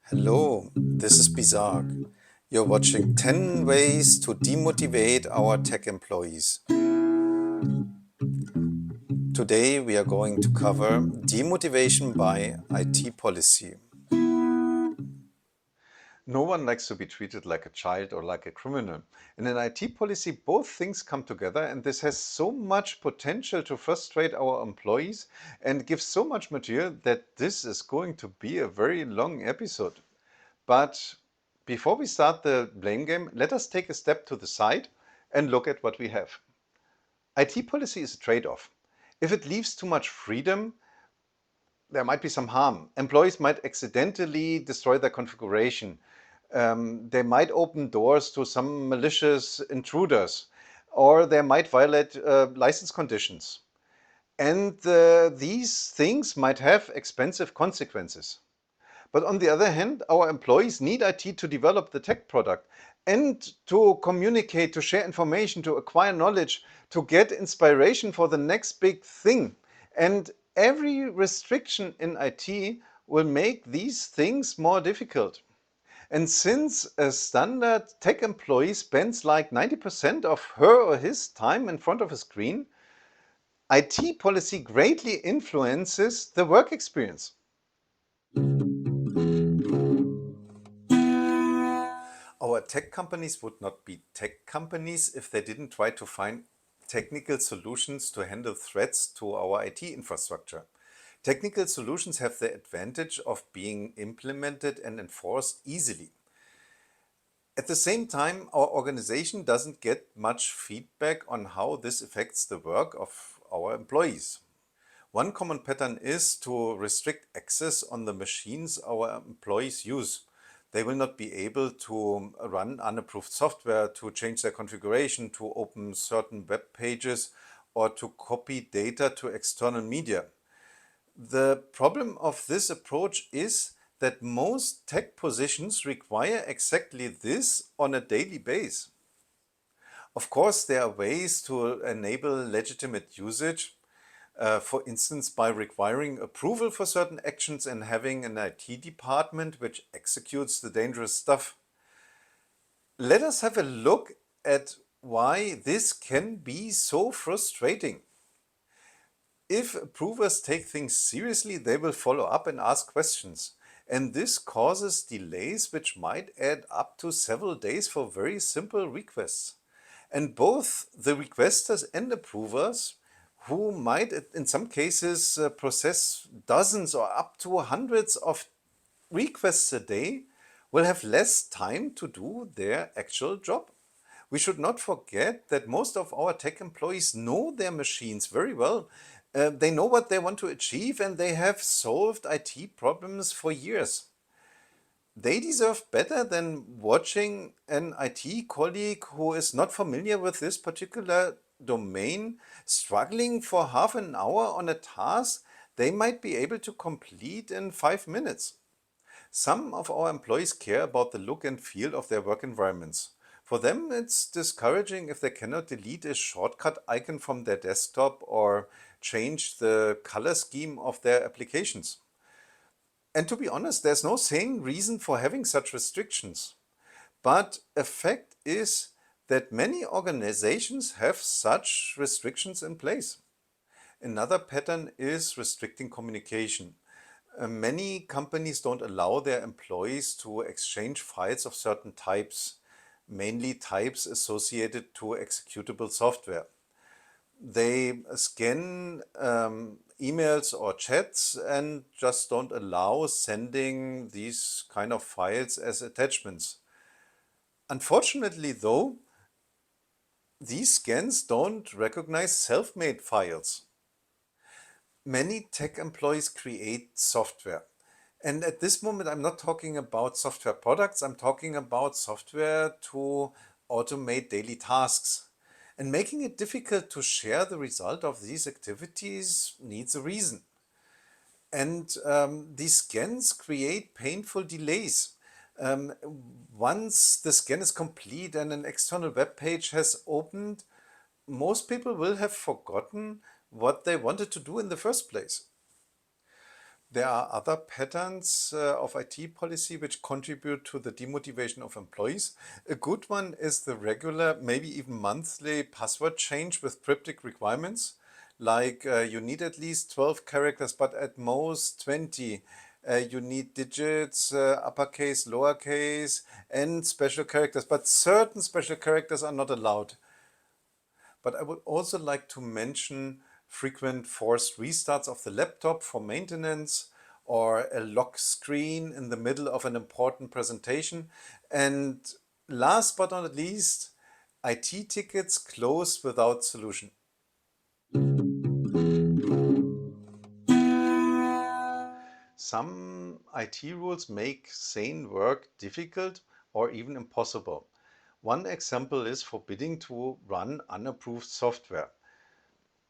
Hello, this is Bizarre. You're watching 10 ways to demotivate our tech employees. Today we are going to cover demotivation by IT policy. No one likes to be treated like a child or like a criminal. In an IT policy, both things come together, and this has so much potential to frustrate our employees and give so much material that this is going to be a very long episode. But before we start the blame game, let us take a step to the side and look at what we have. IT policy is a trade-off. If it leaves too much freedom, there might be some harm. Employees might accidentally destroy their configuration. They might open doors to some malicious intruders, or they might violate license conditions. And these things might have expensive consequences. But on the other hand, our employees need IT to develop the tech product and to communicate, to share information, to acquire knowledge, to get inspiration for the next big thing. And every restriction in IT will make these things more difficult. And since a standard tech employee spends like 90% of her or his time in front of a screen, IT policy greatly influences the work experience. Our tech companies would not be tech companies if they didn't try to find technical solutions to handle threats to our IT infrastructure. Technical solutions have the advantage of being implemented and enforced easily. At the same time, our organization doesn't get much feedback on how this affects the work of our employees. One common pattern is to restrict access on the machines our employees use. They will not be able to run unapproved software, to change their configuration, to open certain web pages, or to copy data to external media. The problem of this approach is that most tech positions require exactly this on a daily basis. Of course, there are ways to enable legitimate usage. For instance, by requiring approval for certain actions and having an IT department which executes the dangerous stuff. Let us have a look at why this can be so frustrating. If approvers take things seriously, they will follow up and ask questions. And this causes delays which might add up to several days for very simple requests. And both the requesters and approvers, who might in some cases process dozens or up to hundreds of requests a day, will have less time to do their actual job. We should not forget that most of our tech employees know their machines very well. They know what they want to achieve, and they have solved IT problems for years. They deserve better than watching an IT colleague who is not familiar with this particular domain struggling for half an hour on a task they might be able to complete in 5 minutes. Some of our employees care about the look and feel of their work environments. For them, it's discouraging if they cannot delete a shortcut icon from their desktop or change the color scheme of their applications. And to be honest, there's no sane reason for having such restrictions. But a fact is that many organizations have such restrictions in place. Another pattern is restricting communication. Many companies don't allow their employees to exchange files of certain types, mainly types associated to executable software. They scan emails or chats and just don't allow sending these kind of files as attachments. Unfortunately, though, these scans don't recognize self-made files. Many tech employees create software. And at this moment, I'm not talking about software products, I'm talking about software to automate daily tasks. And making it difficult to share the result of these activities needs a reason. And these scans create painful delays. Um, Once the scan is complete and an external web page has opened, most people will have forgotten what they wanted to do in the first place. There are other patterns of IT policy which contribute to the demotivation of employees. A good one is the regular, maybe even monthly password change with cryptic requirements, like you need at least 12 characters, but at most 20. You need digits, uppercase, lowercase, and special characters, but certain special characters are not allowed. But I would also like to mention frequent forced restarts of the laptop for maintenance or a lock screen in the middle of an important presentation. And last but not least, IT tickets closed without solution. Some IT rules make sane work difficult or even impossible. One example is forbidding to run unapproved software.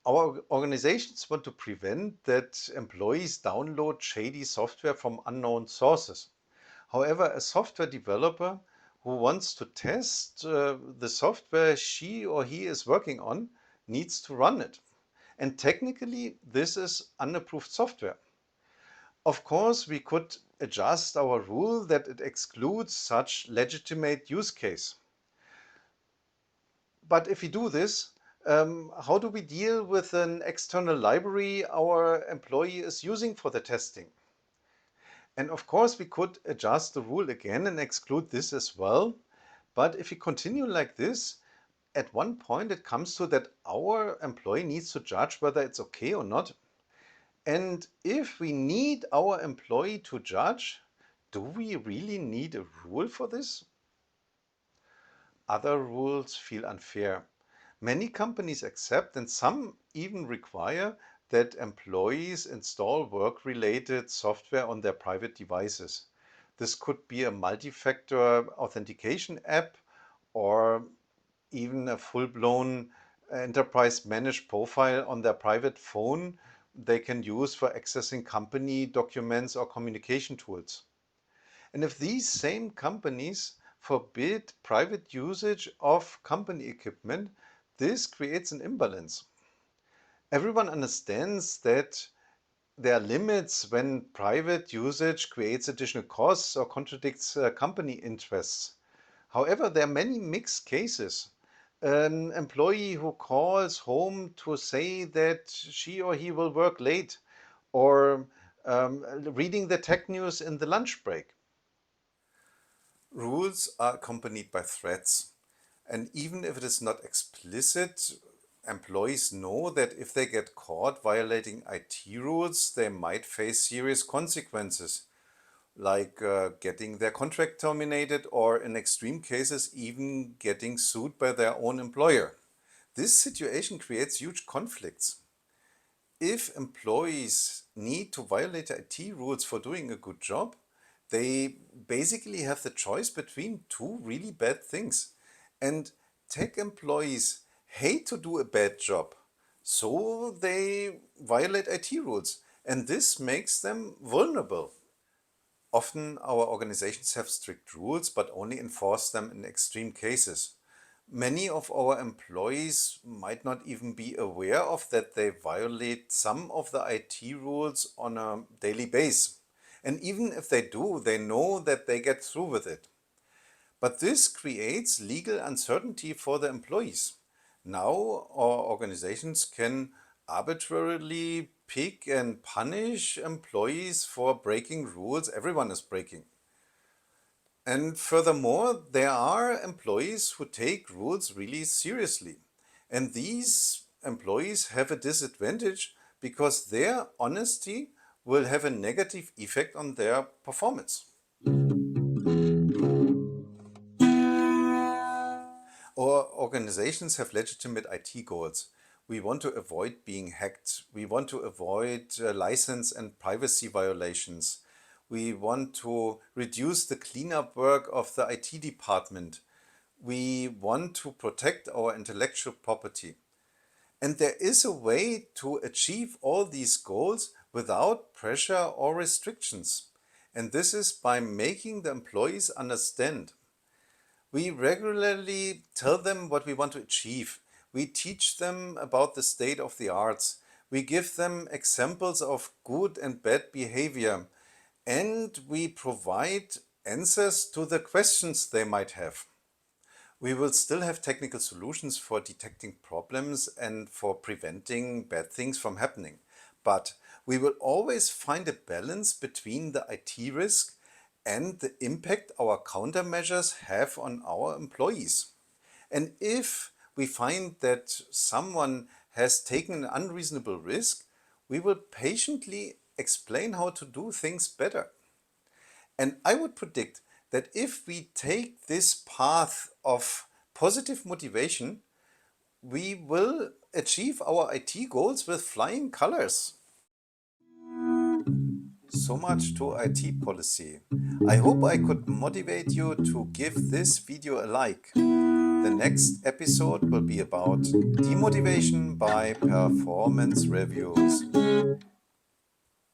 Our organizations want to prevent that employees download shady software from unknown sources. However, a software developer who wants to test the software she or he is working on needs to run it. And technically, this is unapproved software. Of course, we could adjust our rule that it excludes such legitimate use case. But if we do this, how do we deal with an external library our employee is using for the testing? And of course, we could adjust the rule again and exclude this as well. But if we continue like this, at one point it comes to that our employee needs to judge whether it's okay or not. And if we need our employee to judge, do we really need a rule for this? Other rules feel unfair. Many companies accept and some even require that employees install work-related software on their private devices. This could be a multi-factor authentication app or even a full-blown enterprise managed profile on their private phone they can use for accessing company documents or communication tools. And if these same companies forbid private usage of company equipment, this creates an imbalance. Everyone understands that there are limits when private usage creates additional costs or contradicts company interests. However, there are many mixed cases. An employee who calls home to say that she or he will work late or reading the tech news in the lunch break. Rules are accompanied by threats. And even if it is not explicit, employees know that if they get caught violating IT rules, they might face serious consequences, like getting their contract terminated or, in extreme cases, even getting sued by their own employer. This situation creates huge conflicts. If employees need to violate IT rules for doing a good job, they basically have the choice between two really bad things. And tech employees hate to do a bad job, so they violate IT rules. And this makes them vulnerable. Often our organizations have strict rules, but only enforce them in extreme cases. Many of our employees might not even be aware of that they violate some of the IT rules on a daily basis. And even if they do, they know that they get through with it. But this creates legal uncertainty for the employees. Now our organizations can arbitrarily pick and punish employees for breaking rules everyone is breaking. And furthermore, there are employees who take rules really seriously. And these employees have a disadvantage because their honesty will have a negative effect on their performance. Our organizations have legitimate IT goals. We want to avoid being hacked. We want to avoid license and privacy violations. We want to reduce the cleanup work of the IT department. We want to protect our intellectual property. And there is a way to achieve all these goals without pressure or restrictions. And this is by making the employees understand. We regularly tell them what we want to achieve. We teach them about the state of the arts. We give them examples of good and bad behavior, and we provide answers to the questions they might have. We will still have technical solutions for detecting problems and for preventing bad things from happening. But we will always find a balance between the IT risk and the impact our countermeasures have on our employees. And if we find that someone has taken an unreasonable risk, we will patiently explain how to do things better. And I would predict that if we take this path of positive motivation, we will achieve our IT goals with flying colors. So much to IT policy. I hope I could motivate you to give this video a like. The next episode will be about demotivation by performance reviews.